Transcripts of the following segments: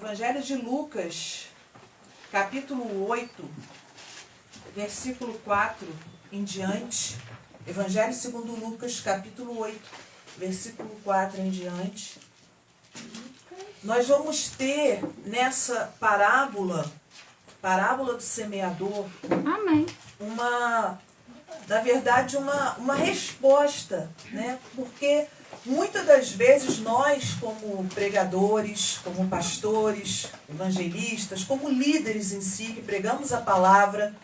Evangelho de Lucas, capítulo 8, versículo 4 em diante. Evangelho segundo Lucas, capítulo 8, versículo 4 em diante. Nós vamos ter nessa parábola do semeador, Amém. na verdade, uma resposta, né? Porque muitas das vezes nós, como pregadores, como pastores, evangelistas, como líderes em si, que pregamos a palavra,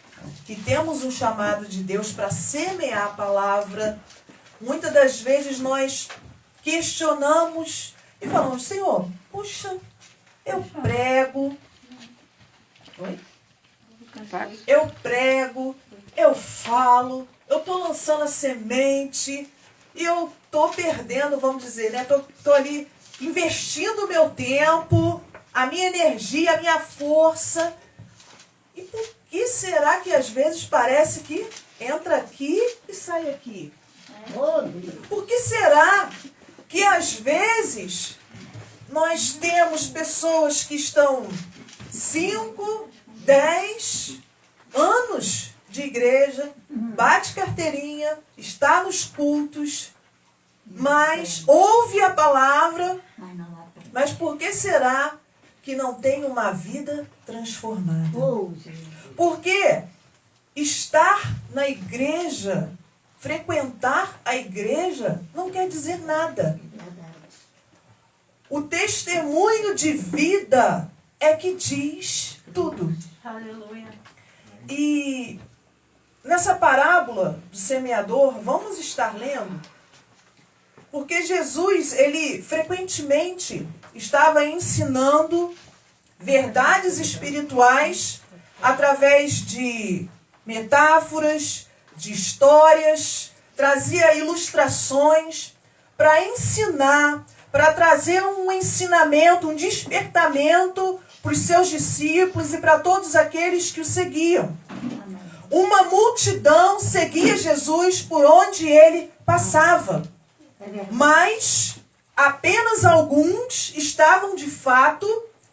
que temos um chamado de Deus para semear a palavra, muitas das vezes nós questionamos e falamos: Senhor, puxa, eu prego. Oi? Eu prego, eu falo, eu estou lançando a semente e eu estou perdendo, vamos dizer, né? Estou ali investindo o meu tempo, a minha energia, a minha força. E por que será que às vezes parece que entra aqui e sai aqui? Por que será que às vezes nós temos pessoas que estão 5, 10 anos de igreja, bate carteirinha, está nos cultos, mas ouve a palavra, mas por que será que não tem uma vida transformada? Porque estar na igreja, frequentar a igreja, não quer dizer nada. O testemunho de vida é que diz tudo. Aleluia. E nessa parábola do semeador, vamos estar lendo, porque Jesus, ele frequentemente estava ensinando verdades espirituais através de metáforas, de histórias, trazia ilustrações para ensinar, para trazer um ensinamento, um despertamento para os seus discípulos e para todos aqueles que o seguiam. Uma multidão seguia Jesus por onde ele passava, mas apenas alguns estavam de fato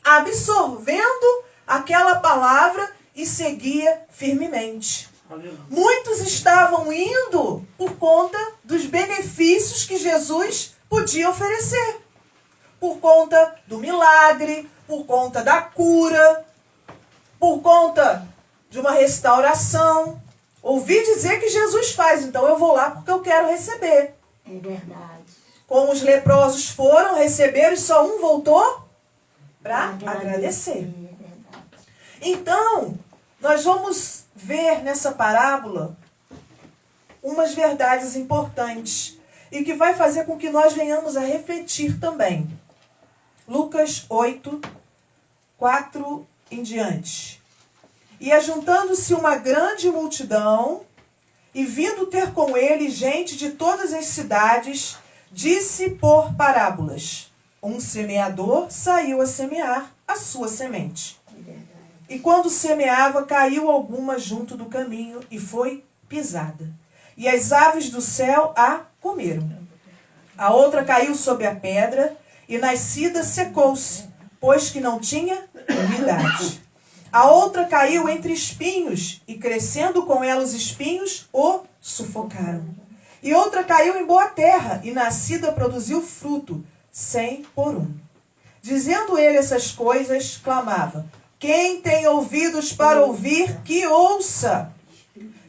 absorvendo aquela palavra e seguia firmemente. Muitos estavam indo por conta dos benefícios que Jesus podia oferecer, por conta do milagre, por conta da cura, por conta de uma restauração. Ouvi dizer que Jesus faz, então eu vou lá porque eu quero receber. É verdade. Como os leprosos foram, receberam e só um voltou para agradecer. Então, nós vamos ver nessa parábola umas verdades importantes e que vai fazer com que nós venhamos a refletir também. Lucas 8, 4 em diante. E ajuntando-se uma grande multidão, e vindo ter com ele gente de todas as cidades, disse por parábolas: um semeador saiu a semear a sua semente. E quando semeava, caiu alguma junto do caminho e foi pisada. E as aves do céu a comeram. A outra caiu sob a pedra, e nascida secou-se, pois que não tinha umidade. A outra caiu entre espinhos, e crescendo com ela os espinhos, o sufocaram. E outra caiu em boa terra, e nascida produziu fruto, 100 por 1. Dizendo ele essas coisas, clamava: quem tem ouvidos para ouvir, que ouça.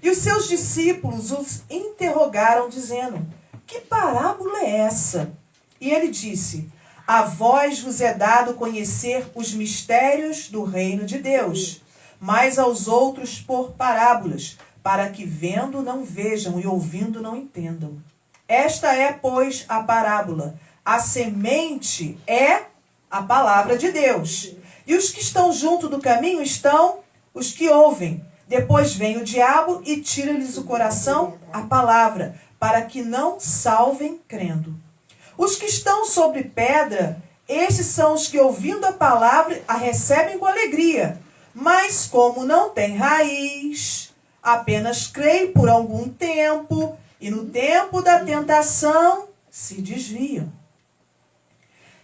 E os seus discípulos os interrogaram, dizendo: que parábola é essa? E ele disse: a vós vos é dado conhecer os mistérios do reino de Deus, mas aos outros por parábolas, para que vendo não vejam e ouvindo não entendam. Esta é, pois, a parábola. A semente é a palavra de Deus. E os que estão junto do caminho estão os que ouvem. Depois vem o diabo e tira-lhes o coração, a palavra, para que não salvem crendo. Os que estão sobre pedra, esses são os que, ouvindo a palavra, a recebem com alegria. Mas como não tem raiz, apenas creem por algum tempo, e no tempo da tentação se desviam.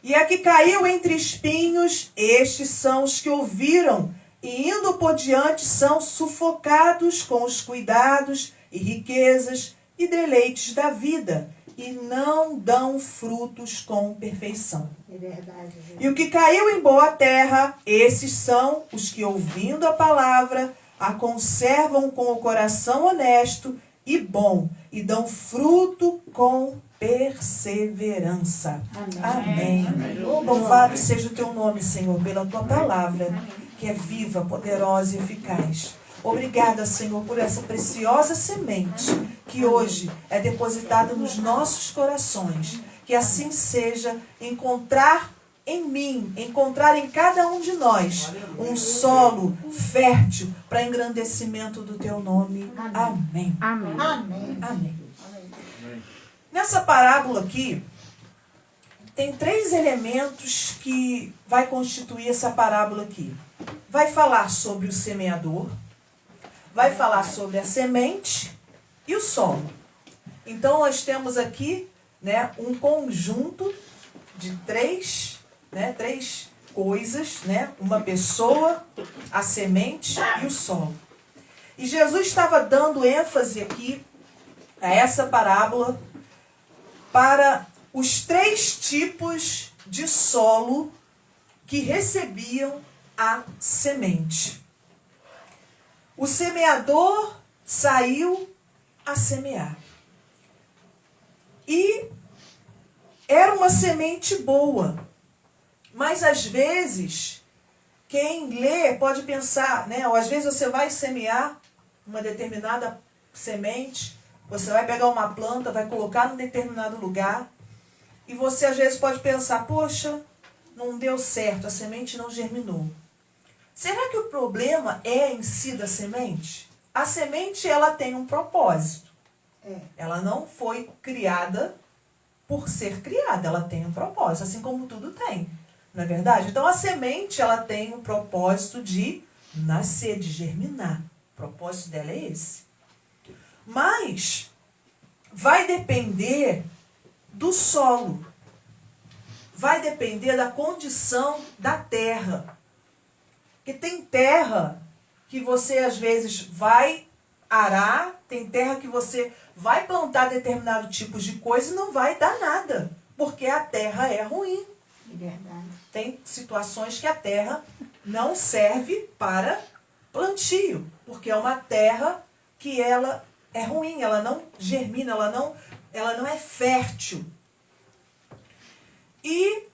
E a que caiu entre espinhos, estes são os que ouviram, e indo por diante são sufocados com os cuidados e riquezas e deleites da vida, e não dão frutos com perfeição. É verdade. E o que caiu em boa terra, esses são os que, ouvindo a palavra, a conservam com o coração honesto e bom, e dão fruto com perseverança. Amém. Louvado seja o teu nome, Senhor, pela tua palavra, que é viva, poderosa e eficaz. Obrigada, Senhor, por essa preciosa semente que hoje é depositada nos nossos corações. Que assim seja, encontrar em mim, encontrar em cada um de nós um solo fértil para engrandecimento do teu nome. Amém. Amém. Amém. Amém. Nessa parábola aqui, tem 3 elementos que vai constituir essa parábola aqui. Vai falar sobre o semeador, vai falar sobre a semente e o solo. Então, nós temos aqui, né, um conjunto de 3 coisas, né? Uma pessoa, a semente e o solo. E Jesus estava dando ênfase aqui a essa parábola para os 3 tipos de solo que recebiam a semente. O semeador saiu a semear. E era uma semente boa. Mas às vezes, quem lê pode pensar, né? Ou às vezes você vai semear uma determinada semente, você vai pegar uma planta, vai colocar num determinado lugar, e você às vezes pode pensar, poxa, não deu certo, a semente não germinou. Será que o problema é em si da semente? A semente, ela tem um propósito. Ela não foi criada por ser criada, ela tem um propósito, assim como tudo tem. Não é verdade? Então a semente, ela tem um propósito de nascer, de germinar. O propósito dela é esse. Mas vai depender do solo. Vai depender da condição da terra. Porque tem terra que você às vezes vai arar, tem terra que você vai plantar determinado tipo de coisa e não vai dar nada, porque a terra é ruim. É verdade. Tem situações que a terra não serve para plantio, porque é uma terra que ela é ruim, ela não germina, ela não é fértil. E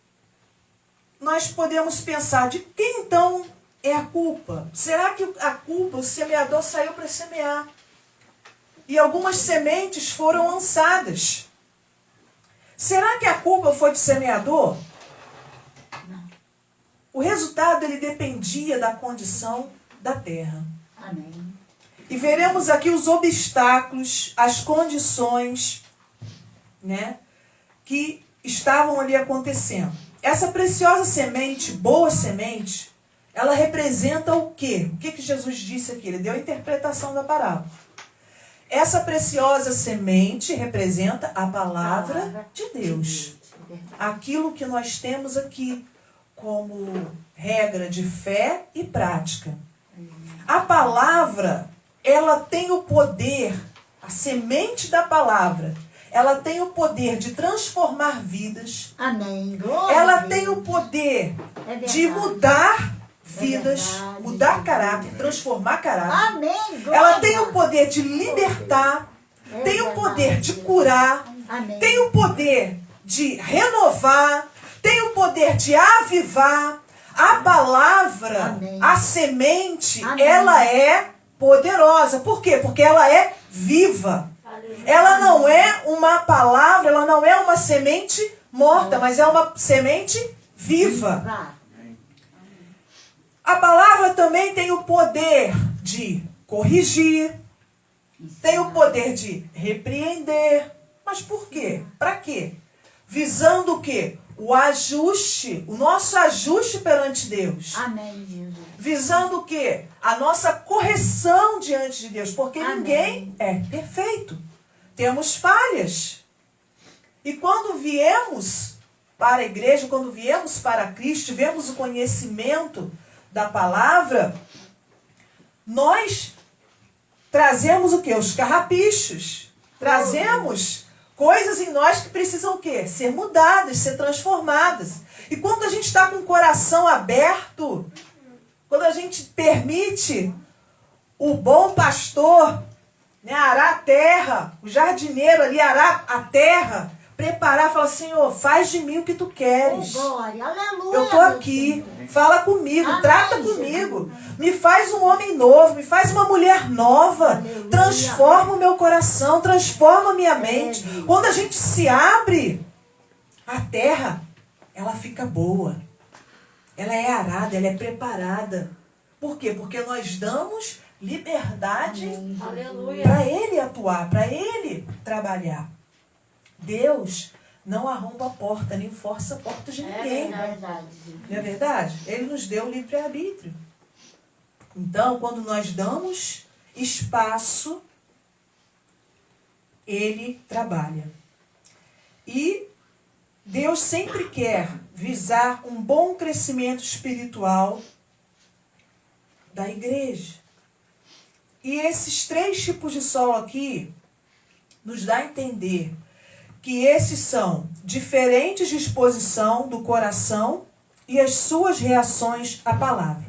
nós podemos pensar, de quem então é a culpa? Será que a culpa, o semeador saiu para semear? E algumas sementes foram lançadas. Será que a culpa foi do semeador? Não. O resultado, ele dependia da condição da terra. Amém. E veremos aqui os obstáculos, as condições, né, que estavam ali acontecendo. Essa preciosa semente, boa semente, ela representa o quê? O que Jesus disse aqui? Ele deu a interpretação da parábola. Essa preciosa semente representa a palavra de Deus. Aquilo que nós temos aqui como regra de fé e prática. A palavra, ela tem o poder, a semente da palavra, ela tem o poder de transformar vidas. Amém. Glória Ela a Deus. tem o poder É verdade. de mudar vidas, verdade. mudar caráter, transformar caráter. Amém. Glória. Ela tem o poder de libertar, tem o poder de curar, Amém. tem o poder de renovar, tem o poder de avivar. A palavra, Amém. a semente, Amém. ela é poderosa. Por quê? Porque ela é viva. Ela não é uma palavra, ela não é uma semente morta, mas é uma semente viva. Vá. A palavra também tem o poder de corrigir, tem o poder de repreender. Mas por quê? Para quê? Visando o quê? O ajuste, o nosso ajuste perante Deus. Amém, Jesus. Visando o quê? A nossa correção diante de Deus. Porque Amém. ninguém é perfeito. Temos falhas. E quando viemos para a igreja, quando viemos para Cristo, tivemos o conhecimento da palavra, nós trazemos o quê? Os carrapichos. Trazemos coisas em nós que precisam o quê? Ser mudadas, ser transformadas. E quando a gente está com o coração aberto, quando a gente permite o bom pastor, né, arar a terra, o jardineiro ali arar a terra, preparar, falar, Senhor, faz de mim o que tu queres. Glória, aleluia. Eu estou aqui, fala comigo, Amém, trata Jesus. comigo, me faz um homem novo, me faz uma mulher nova, Aleluia. transforma o meu coração, transforma a minha mente. Deus. Quando a gente se abre, a terra, ela fica boa, ela é arada, ela é preparada. Por quê? Porque nós damos liberdade Amém, Jesus. Aleluia. para Ele atuar, para Ele trabalhar. Deus não arromba a porta, nem força a porta de ninguém. Verdade. Não é verdade? Ele nos deu o livre-arbítrio. Então, quando nós damos espaço, Ele trabalha. E Deus sempre quer visar um bom crescimento espiritual da igreja. E esses 3 tipos de solo aqui nos dá a entender que esses são diferentes disposição do coração e as suas reações à palavra.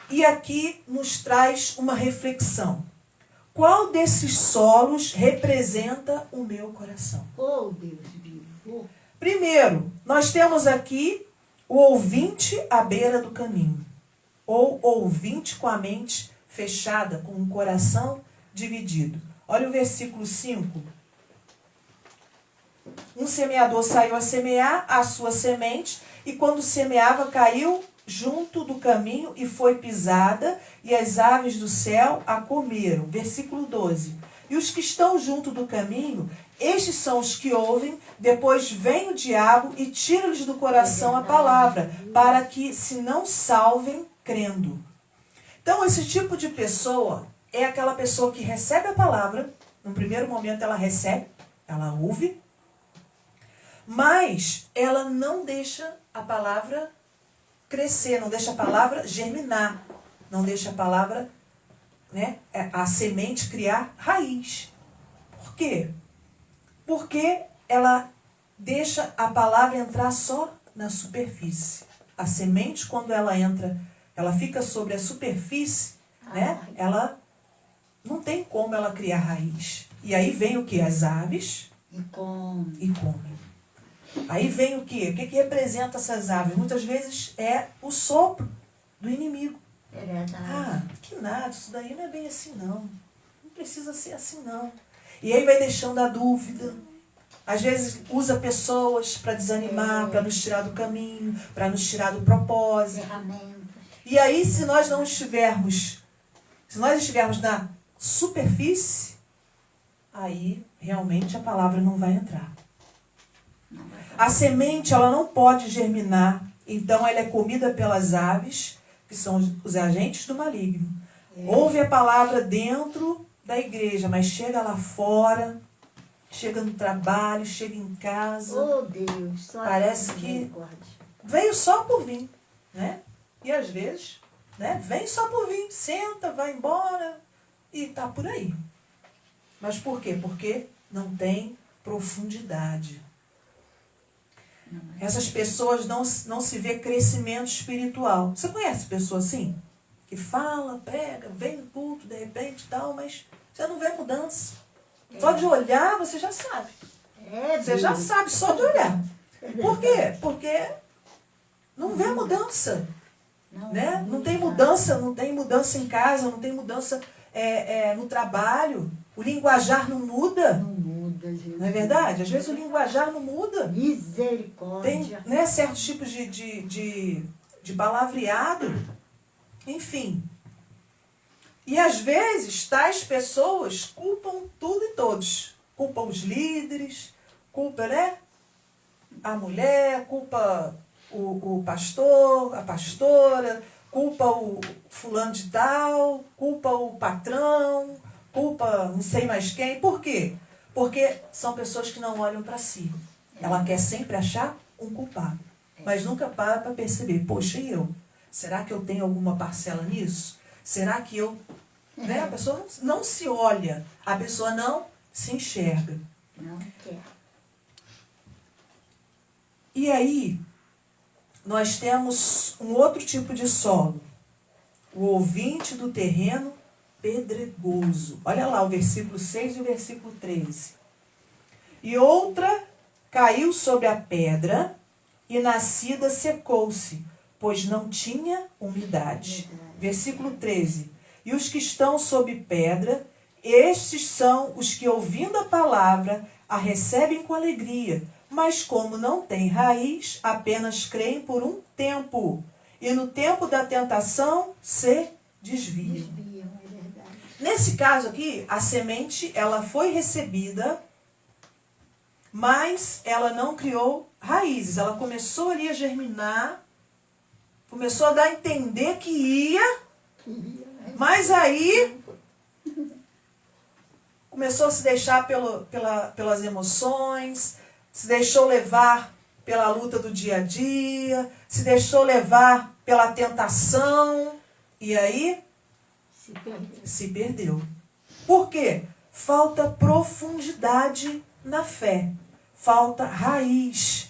E aqui nos traz uma reflexão. Qual desses solos representa o meu coração? Oh, Deus vivo. Primeiro, nós temos aqui o ouvinte à beira do caminho. Ou ouvinte com a mente fechada, com o coração dividido. Olha o versículo 5. Um semeador saiu a semear a sua semente, e quando semeava, caiu junto do caminho e foi pisada, e as aves do céu a comeram. Versículo 12. E os que estão junto do caminho, estes são os que ouvem, depois vem o diabo e tira-lhes do coração a palavra, para que se não salvem crendo. Então, esse tipo de pessoa é aquela pessoa que recebe a palavra, no primeiro momento ela recebe, ela ouve, mas ela não deixa a palavra crescer, não deixa a palavra germinar, não deixa a palavra, né, a semente criar raiz. Por quê? Porque ela deixa a palavra entrar só na superfície. A semente, quando ela entra, ela fica sobre a superfície, né? Ela não tem como ela criar raiz. E aí vem o que? As aves E com e comem. Aí vem o quê? O que representa essas aves? Muitas vezes é o sopro do inimigo. é verdade. Ah, que nada, isso daí não é bem assim não. Não precisa ser assim não. E aí vai deixando a dúvida. Às vezes usa pessoas para desanimar, para nos tirar do caminho, para nos tirar do propósito. Ferramentas. E aí, se nós estivermos na superfície, aí realmente a palavra não vai entrar. A semente, ela não pode germinar, então ela é comida pelas aves, que são os agentes do maligno. Ouve a palavra dentro da igreja, mas chega lá fora, chega no trabalho, chega em casa, Oh, Deus. Só Parece Deus, que- misericórdia. veio só por vir, né? E às vezes, né, vem só por vir, senta, vai embora e tá por aí. Mas por quê? Porque não tem profundidade. Essas pessoas não se vê crescimento espiritual. Você conhece pessoa assim? Que fala, prega, vem no culto, de repente e tal, mas você não vê mudança. Só de olhar você já sabe. É, Você já Deus. sabe só de olhar. É Por quê? Porque não vê mudança. Não, Né? Não tem mudança em casa, não tem mudança no trabalho. O linguajar não muda. Não muda, Jesus. Não é verdade? Às vezes o linguajar não muda. Tem, Misericórdia. né, certos tipos de palavreado. Enfim. E às vezes tais pessoas culpam tudo e todos. Culpam os líderes, culpa, né, a mulher, culpa o pastor, a pastora, culpa o fulano de tal, culpa o patrão, culpa não sei mais quem. Por quê? Porque são pessoas que não olham para si. Ela quer sempre achar um culpado. Mas nunca para perceber, poxa, e eu? Será que eu tenho alguma parcela nisso? Será que eu... Né? A pessoa não se olha, a pessoa não se enxerga. Não quer. E aí, nós temos um outro tipo de solo. O ouvinte do terreno pedregoso. Olha lá o versículo 6 e o versículo 13. E outra caiu sobre a pedra e nascida secou-se, pois não tinha umidade. Versículo 13. E os que estão sob pedra, estes são os que, ouvindo a palavra, a recebem com alegria, mas como não têm raiz, apenas creem por um tempo, e no tempo da tentação se desviam. É verdade. Nesse caso aqui, a semente ela foi recebida, mas ela não criou raízes. Ela começou ali a germinar, começou a dar a entender que ia, mas aí começou a se deixar pelas emoções, se deixou levar pela luta do dia a dia, se deixou levar pela tentação, e aí se perdeu. Por quê? Falta profundidade na fé, falta raiz.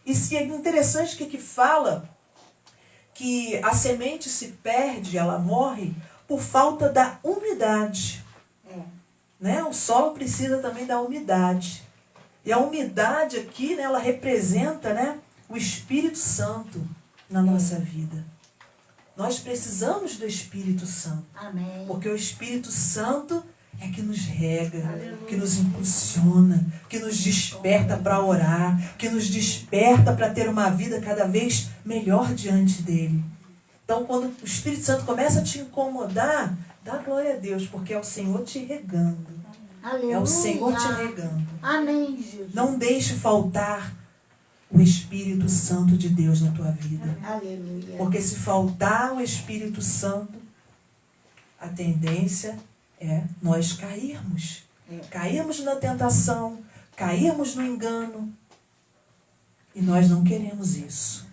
E se é interessante que fala que a semente se perde, ela morre por falta da umidade. Né? O solo precisa também da umidade. E a umidade aqui, né, ela representa, né, o Espírito Santo na nossa vida. Nós precisamos do Espírito Santo. Amém. Porque o Espírito Santo é que nos rega, que nos impulsiona, que nos desperta para orar, que nos desperta para ter uma vida cada vez melhor diante dele. Então, quando o Espírito Santo começa a te incomodar, dá glória a Deus, porque é o Senhor te regando. Aleluia. É o Senhor te regando. Amém, Jesus. Não deixe faltar o Espírito Santo de Deus na tua vida. Aleluia. Porque se faltar o Espírito Santo, a tendência é nós cairmos. Cairmos na tentação, cairmos no engano. E nós não queremos isso.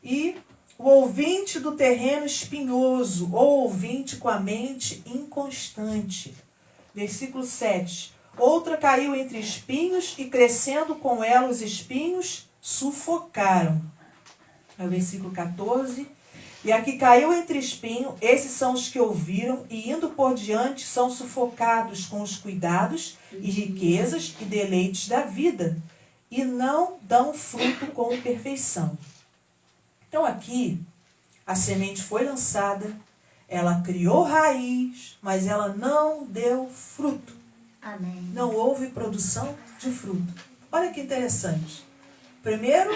E o ouvinte do terreno espinhoso, ou ouvinte com a mente inconstante. Versículo 7. Outra caiu entre espinhos e, crescendo com ela os espinhos, sufocaram. É o versículo 14. E a que caiu entre espinho, esses são os que ouviram e, indo por diante, são sufocados com os cuidados e riquezas e deleites da vida, e não dão fruto com perfeição. Então aqui, a semente foi lançada, ela criou raiz, mas ela não deu fruto. Amém. Não houve produção de fruto. Olha que interessante. Primeiro,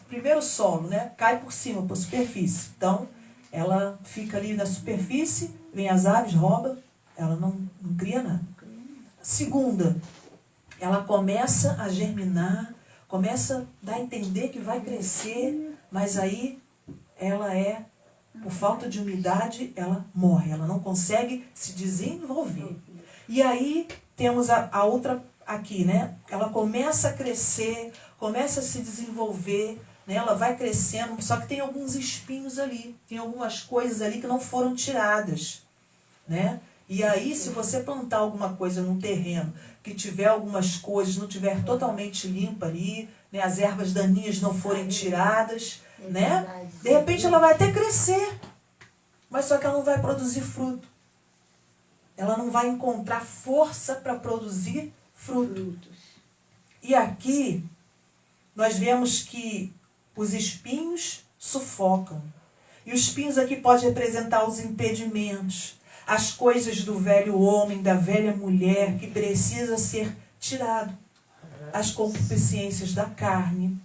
primeiro solo, né, cai por cima, por superfície. Então, ela fica ali na superfície, vem as aves, rouba, ela não cria nada. Segunda, ela começa a germinar, começa a dar a entender que vai crescer, mas aí ela por falta de umidade, ela morre, ela não consegue se desenvolver. E aí temos a outra aqui, né? Ela começa a crescer, começa a se desenvolver, né? Ela vai crescendo, só que tem alguns espinhos ali, tem algumas coisas ali que não foram tiradas, né? E aí, se você plantar alguma coisa num terreno que tiver algumas coisas, não tiver totalmente limpa ali, né? As ervas daninhas não forem tiradas, né? De repente ela vai até crescer, mas só que ela não vai produzir fruto. Ela não vai encontrar força para produzir frutos. E aqui, nós vemos que os espinhos sufocam. E os espinhos aqui podem representar os impedimentos, as coisas do velho homem, da velha mulher, que precisa ser tirado. As concupiscências da carne,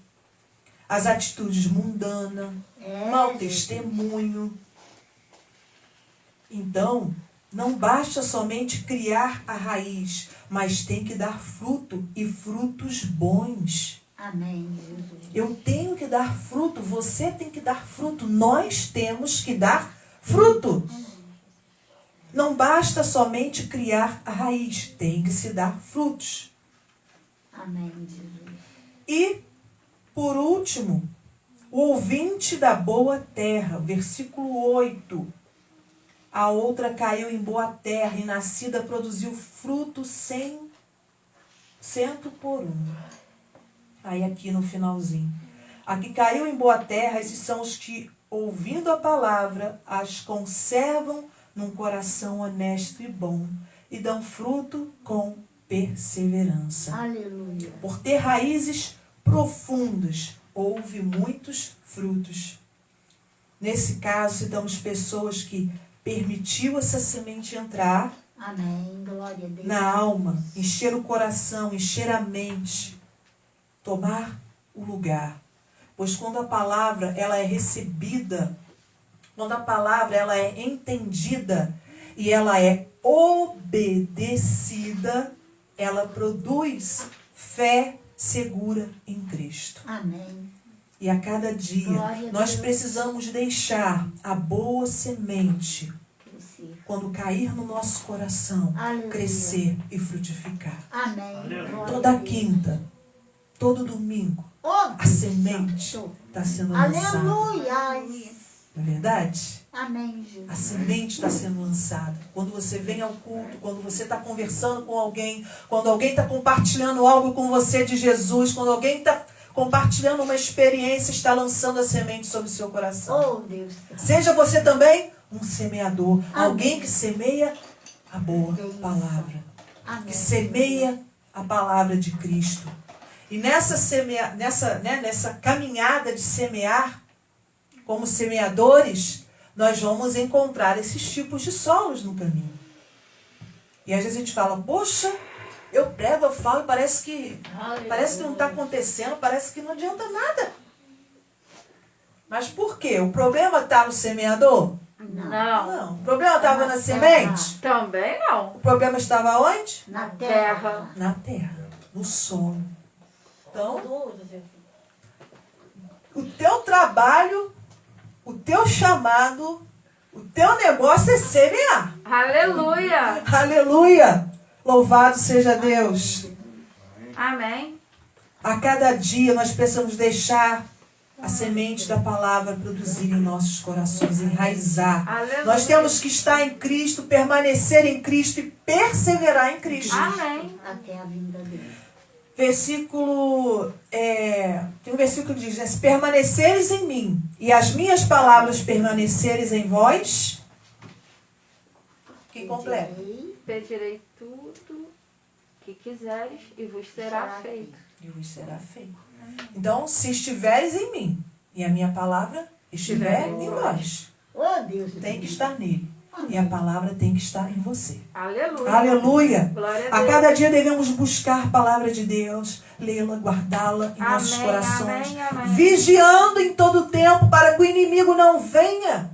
as atitudes mundanas, mau testemunho. Então, não basta somente criar a raiz, mas tem que dar fruto, e frutos bons. Amém, Jesus. Eu tenho que dar fruto, você tem que dar fruto, nós temos que dar fruto. Não basta somente criar a raiz, tem que se dar frutos. Amém, Jesus. E, por último, o ouvinte da boa terra, versículo 8. A outra caiu em boa terra e nascida produziu fruto 100 por um. Aí aqui no finalzinho. A que caiu em boa terra, esses são os que, ouvindo a palavra, as conservam num coração honesto e bom e dão fruto com perseverança. Aleluia. Por ter raízes profundas, houve muitos frutos. Nesse caso, citamos pessoas que permitiu essa semente entrar Amém. Glória a Deus. na alma, encher o coração, encher a mente, tomar o lugar. Pois quando a palavra ela é recebida, quando a palavra ela é entendida e ela é obedecida, ela produz fé segura em Cristo. Amém. E a cada dia Glória a nós Deus. precisamos deixar a boa semente, Crescer. quando cair no nosso coração, Aleluia. crescer e frutificar. Amém. Glória Toda a Deus. quinta, todo domingo, Oh, a semente está sendo lançada. aleluia. Não é verdade? Amém, Jesus. A semente está sendo lançada. Quando você vem ao culto, quando você está conversando com alguém, quando alguém está compartilhando algo com você de Jesus, quando alguém está compartilhando uma experiência, está lançando a semente sobre o seu coração. Oh, Deus. Seja você também um semeador. Amém. Alguém que semeia a boa Bênção. palavra. Amém. Que semeia a palavra de Cristo. E nessa caminhada de semear, como semeadores, nós vamos encontrar esses tipos de solos no caminho. E às vezes a gente fala, poxa, eu prego, eu falo, parece que não está acontecendo, parece que não adianta nada. Mas por quê? O problema está no semeador? Não. Não. O problema estava na semente? Também não. O problema estava onde? Na Terra. terra. Na terra, no solo. Então, o teu trabalho, o teu chamado, o teu negócio é semear. Aleluia. Aleluia! Louvado seja Deus. Amém. A cada dia nós precisamos deixar a semente da palavra produzir em nossos corações, enraizar. Aleluia. Nós temos que estar em Cristo, permanecer em Cristo e perseverar em Cristo. Amém. Até a vinda dele. Versículo, tem um versículo que diz, né? Se permaneceres em mim e as minhas palavras permaneceres em vós, quem completa? Pedirei tudo que quiseres e vos será feito. E vos será feito. Então, se estiveres em mim e a minha palavra estiver em vós, Oh, Deus. tem que estar nele. E a palavra tem que estar em você. Aleluia. Aleluia! Glória a A Deus. cada dia devemos buscar a palavra de Deus, lê-la, guardá-la em nossos Amém, corações, amém, amém. vigiando em todo o tempo para que o inimigo não venha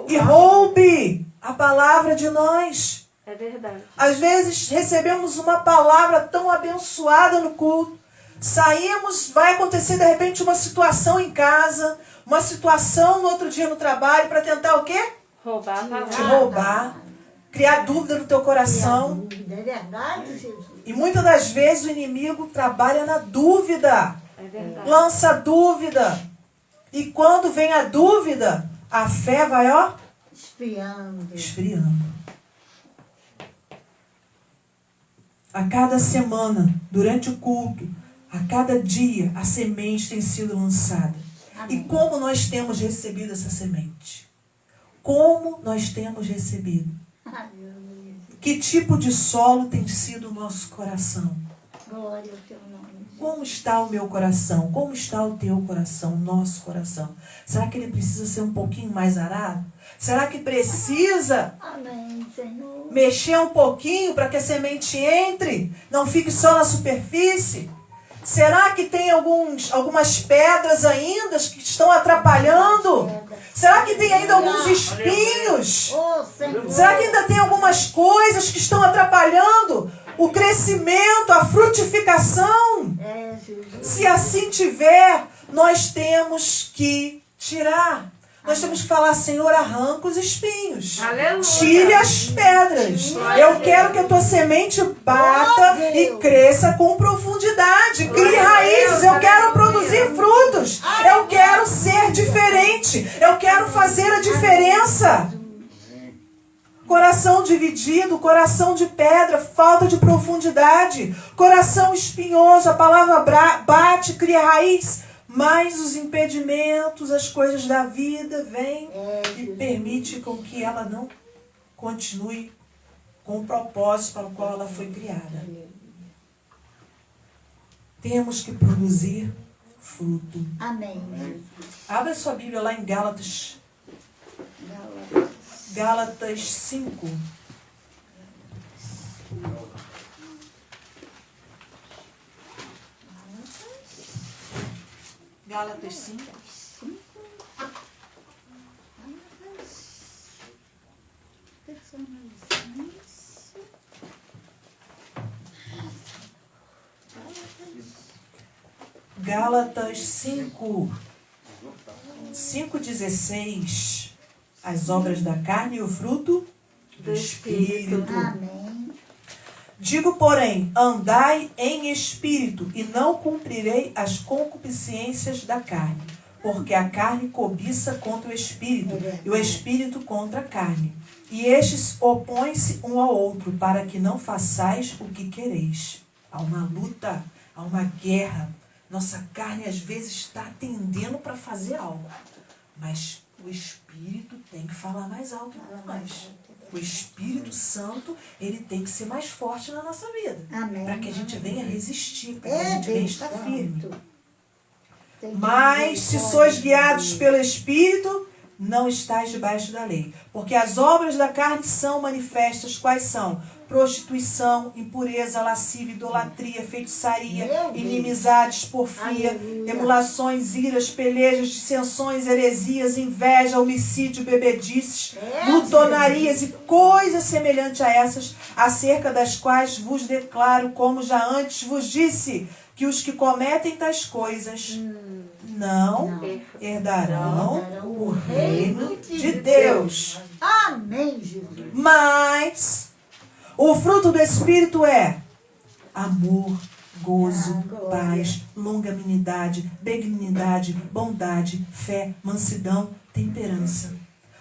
e roube a palavra de nós. É verdade. Às vezes recebemos uma palavra tão abençoada no culto, saímos, vai acontecer de repente uma situação em casa, uma situação no outro dia no trabalho para tentar o quê? Roubar a Te palavra. roubar, criar dúvida no teu coração. É verdade, Jesus. E muitas das vezes o inimigo trabalha na dúvida, É verdade. lança dúvida. E quando vem a dúvida, a fé vai, ó, Esfriando. esfriando. A cada semana, durante o culto, a cada dia, a semente tem sido lançada. Amém. E como nós temos recebido essa semente? Como nós temos recebido? Aleluia. Que tipo de solo tem sido o nosso coração? Glória ao teu nome. Como está o meu coração? Como está o teu coração, o nosso coração? Será que ele precisa ser um pouquinho mais arado? Será que precisa Amém, Senhor. mexer um pouquinho para que a semente entre? Não fique só na superfície? Será que tem algumas pedras ainda que estão atrapalhando? Será que tem ainda alguns espinhos? Oh, Senhor. Será que ainda tem algumas coisas que estão atrapalhando o crescimento, a frutificação? É, Jesus. Se assim tiver, nós temos que tirar. Nós temos que falar, Senhor, arranca os espinhos. Aleluia. Tire as pedras. Eu quero que a tua semente bata e cresça com profundidade. Crie raízes. Eu quero produzir frutos. Eu quero ser diferente. Eu quero fazer a diferença. Coração dividido, coração de pedra, falta de profundidade. Coração espinhoso, a palavra bate, cria raiz. Mas os impedimentos, as coisas da vida vêm e permite com que ela não continue com o propósito para o qual ela foi criada. Temos que produzir fruto. Amém. Abra sua Bíblia lá em Gálatas. Gálatas 5. Gálatas 5. Gálatas 5. 5:16. As obras da carne e o fruto do Espírito. Amém. Digo, porém, andai em espírito, e não cumprirei as concupiscências da carne. Porque a carne cobiça contra o espírito, e o espírito contra a carne. E estes opõem-se um ao outro, para que não façais o que quereis. Há uma luta, há uma guerra. Nossa carne, às vezes, está tendendo para fazer algo. Mas o Espírito tem que falar mais alto que nós. O Espírito Santo, ele tem que ser mais forte na nossa vida. Amém. Para que a gente venha resistir, para que a gente venha estar firme. Tem que Mas, se viver sois com guiados Deus. pelo Espírito, não estáis debaixo da lei. Porque as obras da carne são manifestas. Quais são? Prostituição, impureza, lascívia, idolatria, feitiçaria, Meu Deus. inimizades, porfia, Aleluia. emulações, iras, pelejas, dissensões, heresias, inveja, homicídio, bebedices, glutonarias e coisas semelhantes a essas, acerca das quais vos declaro, como já antes vos disse, que os que cometem tais coisas não herdarão o reino de Deus. Amém, Jesus. Mas o fruto do Espírito é amor, gozo, paz, longanimidade, benignidade, bondade, fé, mansidão, temperança.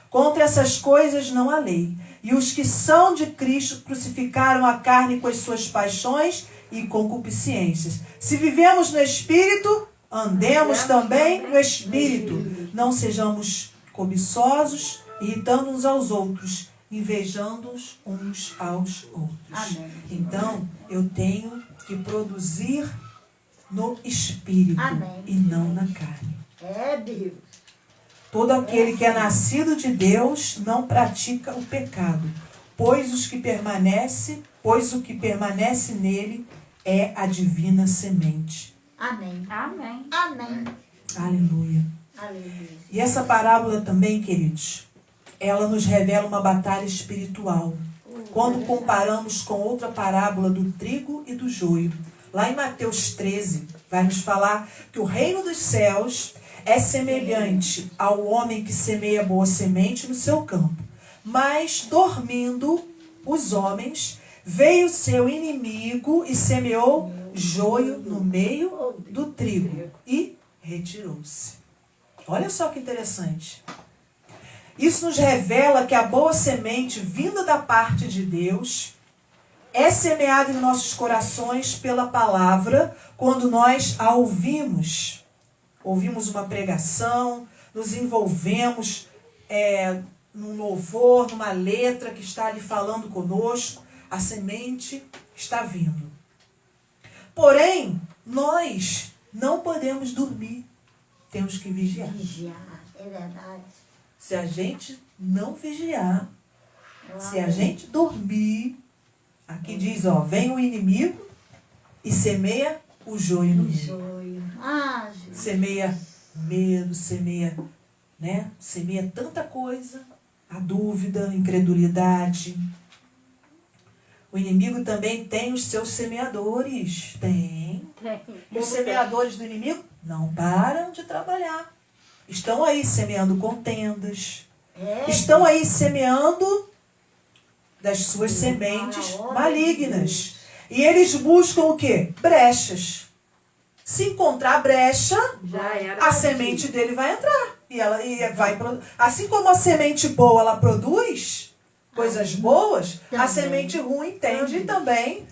Contra essas coisas não há lei. E os que são de Cristo crucificaram a carne com as suas paixões e concupiscências. Se vivemos no Espírito, andemos também no Espírito. Não sejamos cobiçosos, irritando uns aos outros, invejando-os uns aos outros. Amém. Então, eu tenho que produzir no Espírito Amém. e não na carne. É Deus. Todo aquele que é nascido de Deus não pratica o pecado, pois o que permanece nele é a divina semente. Amém. Amém. Amém. Aleluia. Aleluia. E essa parábola também, queridos, ela nos revela uma batalha espiritual. Quando comparamos com outra parábola do trigo e do joio. Lá em Mateus 13, vai nos falar que o reino dos céus é semelhante ao homem que semeia boa semente no seu campo. Mas, dormindo os homens, veio seu inimigo e semeou joio no meio do trigo e retirou-se. Olha só que interessante. Isso nos revela que a boa semente vinda da parte de Deus é semeada em nossos corações pela palavra quando nós a ouvimos. Ouvimos uma pregação, nos envolvemos num louvor, numa letra que está ali falando conosco. A semente está vindo. Porém, nós não podemos dormir. Temos que vigiar. Vigiar. É verdade. Se a gente não vigiar, se a gente dormir, aqui diz, ó, vem o inimigo e semeia o joio no meio. Joio. Ah, Jesus. Semeia medo, semeia tanta coisa, a dúvida, a incredulidade. O inimigo também tem os seus semeadores, tem. E os semeadores do inimigo não param de trabalhar. estão aí semeando contendas, É, estão aí semeando das suas sementes malignas. E eles buscam o quê? Brechas. Se encontrar brecha, Já era. a semente dele vai entrar. E vai assim como a semente boa ela produz coisas boas, a Também. semente ruim tende também,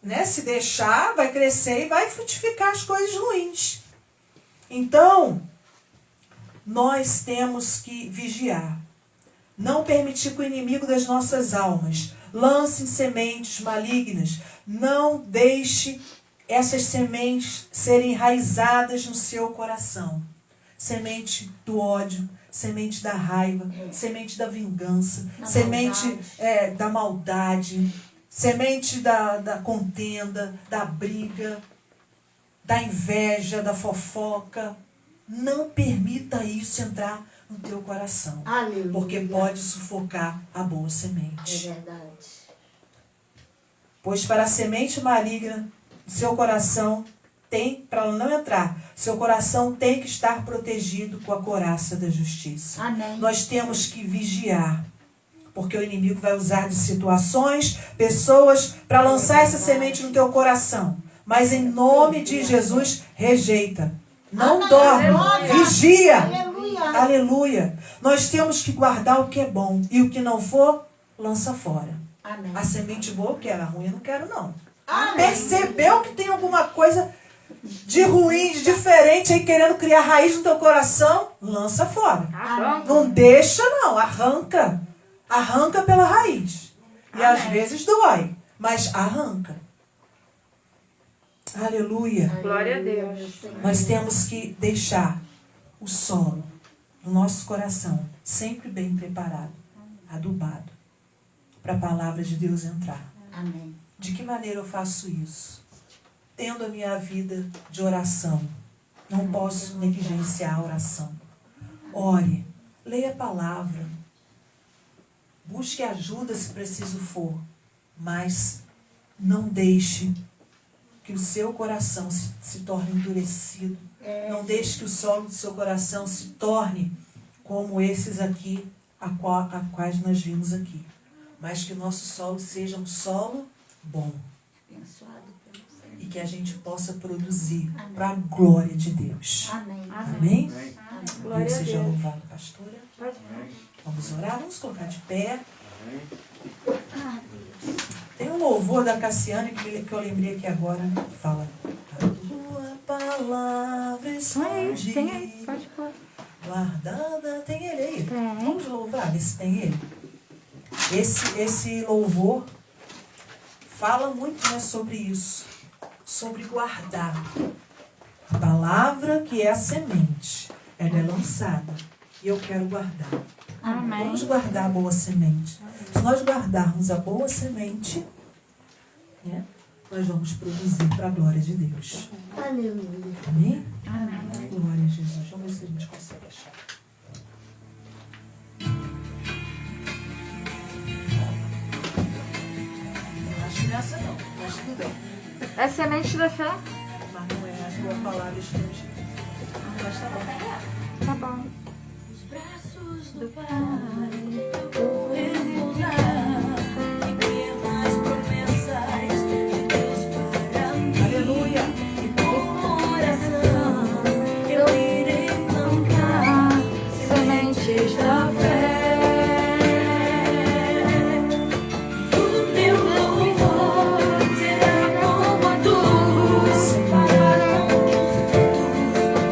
né, se deixar, vai crescer e vai frutificar as coisas ruins. Então, nós temos que vigiar. Não permitir que o inimigo das nossas almas lance sementes malignas. Não deixe essas sementes serem enraizadas no seu coração. Semente do ódio, semente da raiva, semente da vingança, Da semente maldade. da maldade, semente da contenda, da briga, da inveja, da fofoca. Não permita isso entrar no teu coração, Aleluia. porque pode sufocar a boa É semente. verdade. Pois para a semente maligna, seu coração tem, para ela não entrar, seu coração tem que estar protegido com a couraça da justiça. Amém. Nós temos que vigiar, porque o inimigo vai usar de situações, pessoas, para lançar essa semente no teu coração. Mas em nome de Jesus, rejeita. Não Amém. dorme, Aleluia. vigia. Aleluia. Aleluia. Nós temos que guardar o que é bom e o que não for, lança fora. Amém. A semente boa eu quero, a ruim eu não quero não. Amém. Percebeu que tem alguma coisa de ruim, de diferente aí querendo criar raiz no teu coração? Lança fora. Arranca. Não deixa não, arranca. Arranca pela raiz. E às vezes dói, mas arranca. Aleluia. Glória a Deus. Nós temos que deixar o solo do nosso coração sempre bem preparado, adubado, para a palavra de Deus entrar. Amém. De que maneira eu faço isso? Tendo a minha vida de oração. Não posso negligenciar a oração. Ore, leia a palavra. Busque ajuda se preciso for. Mas não deixe que o seu coração se torne endurecido. Não deixe que o solo do seu coração se torne como esses aqui, a quais nós vimos aqui. Mas que o nosso solo seja um solo bom. Abençoado pelo Senhor. E que a gente possa produzir para a glória de Deus. Amém. Amém? Glória Deus a seja Deus. louvado, pastora. Pode. Vamos orar, vamos colocar de pé. Tem um louvor da Cassiane que eu lembrei aqui agora. Fala. A tua palavra esconde, Tem aí, pode pôr. guardada. Tem ele aí? Tem. Vamos louvar, ver se tem ele. Esse louvor fala muito, né, sobre isso. Sobre guardar. A palavra que é a semente. Ela é lançada. E eu quero guardar. Amém. Vamos guardar a boa semente. Se nós guardarmos a boa semente, né, nós vamos produzir para a glória de Deus. Aleluia. Amém? Amém. Glória a Jesus. Vamos ver se a gente consegue achar. Não acho nessa não, mas tudo bem. É semente da fé? Mas não é a tua palavra escondida. Mas tá bom. Tá bom. Os braços do Pai eu vou encontrar e ter mais promessas de Deus para mim. Aleluia. E com oração eu irei plantar sementes da fé. O meu louvor será como adubo para que os frutos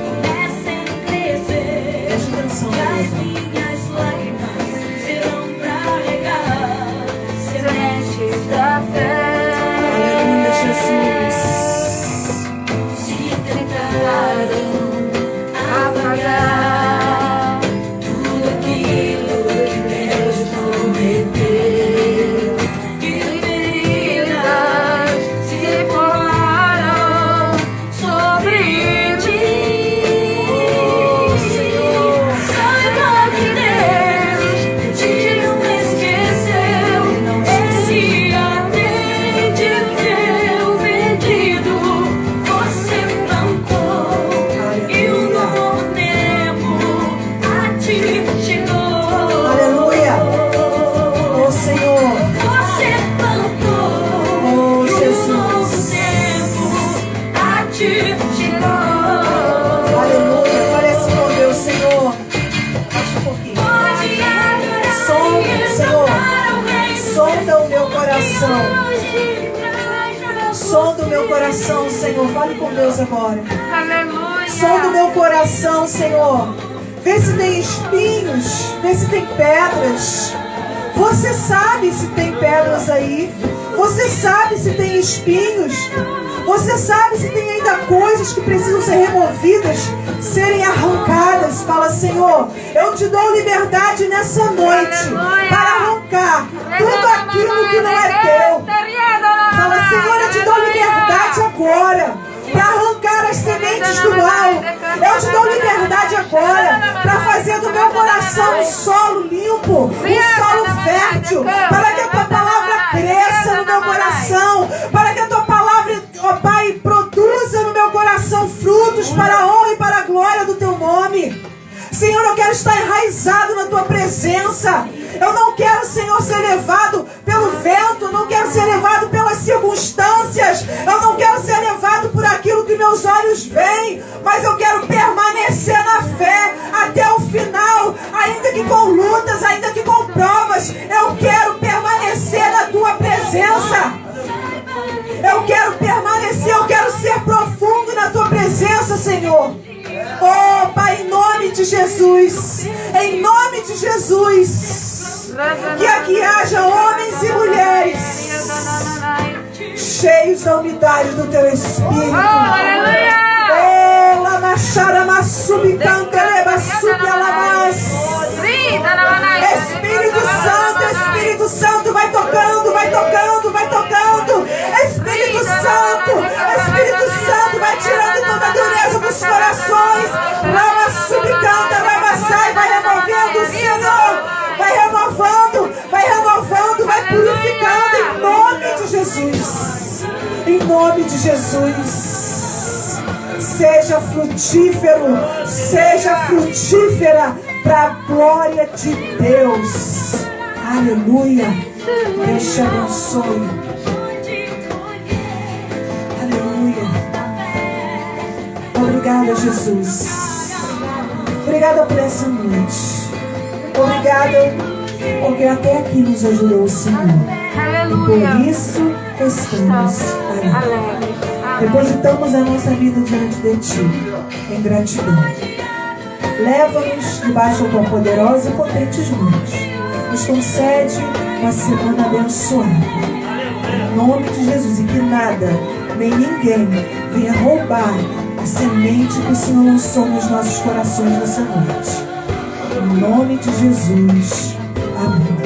comecem a crescer. Preste atenção, E as Deus. minhas lágrimas serão meu coração, Senhor. Fale com Deus agora. Aleluia. Som do meu coração, Senhor. Vê se tem espinhos, vê se tem pedras. Você sabe se tem pedras aí. Você sabe se tem espinhos. Você sabe se tem ainda coisas que precisam ser removidas, serem arrancadas. Fala, Senhor, eu te dou liberdade nessa noite para arrancar tudo aquilo que não é teu. Fala, Senhor, eu te dou liberdade agora para arrancar as sementes do mal. Eu te dou liberdade agora para fazer do meu coração um solo limpo, um solo fértil, para que a tua palavra cresça no meu coração, para que a tua palavra, ó Pai, produza no meu coração frutos para a honra e para a glória do teu nome. Senhor, eu quero estar enraizado na tua presença. Eu não quero, Senhor, ser levado pelo vento. Eu não quero ser levado pelas circunstâncias. Eu não quero ser levado por aquilo que meus olhos veem. Mas eu quero permanecer na fé até o final. Ainda que com lutas, ainda que com provas. Eu quero permanecer na tua presença. Eu quero permanecer, eu quero ser profundo na tua presença, Senhor. Oh, Pai, em nome de Jesus, em nome de Jesus, que aqui haja homens e mulheres cheios da umidade do teu Espírito. Oh, Lamachara Massubicandere Subialamas. Espírito Santo, vai tocando, vai tocando, vai tocando. Espírito Santo, vai tirando toda a dureza dos corações. Lama subicanda, vai amassar e vai removendo, Senhor. Vai renovando, vai purificando em nome de Jesus. Em nome de Jesus. Seja frutífero, seja frutífera para a glória de Deus. Aleluia. Deus te abençoe. Aleluia. Obrigada, Jesus. Obrigada por essa noite. Obrigada porque até aqui nos ajudou o Senhor. Aleluia. Por isso estamos alegres. Depositamos a nossa vida diante de Ti, em gratidão. Leva-nos debaixo da Tua poderosa e potentes mãos. Nos concede uma semana abençoada. Em nome de Jesus. E que nada, nem ninguém venha roubar a semente que o Senhor lançou nos nossos corações nessa noite. Em nome de Jesus. Amém.